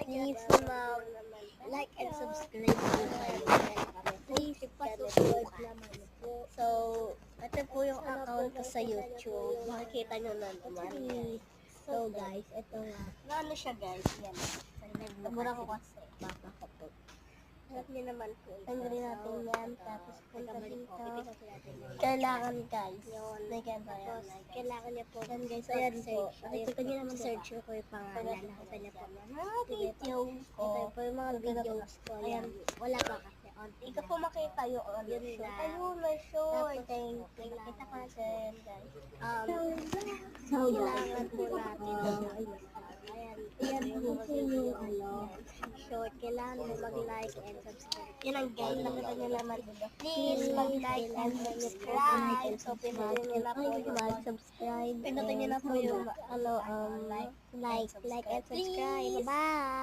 please like and subscribe po kayo. Please, pa-subscribe naman po. So, ito po yung account ko sa YouTube. Makikita nyo na naman. So guys, ito nga. Ano siya guys? Yan. Mura ko kasi. Baka ko po. Alam niyo naman po. Tanggalin natin yan. Tapos punta dito. Kailangan guys. Tapos kailangan niya po. Yan guys, ayan po. Nakikita niyo naman search ko yung pangalan. Nakita niyo po. Videos ko. Ito po yung mga videos ko. Ayan. Wala pa kasi. Hindi ka po makita yung Yun short. lang. Ayun, may short. Tapos, Nakita ko na sir, guys. Kailangan po natin. Ayan. Ayan po yung short. Kailangan mo mag-like and subscribe. Yun ang guys, nakita niyo naman. Please, mag-like and subscribe. So, pinutin niyo na po yung subscribe. Pinutin niyo na po yung like and subscribe. Bye!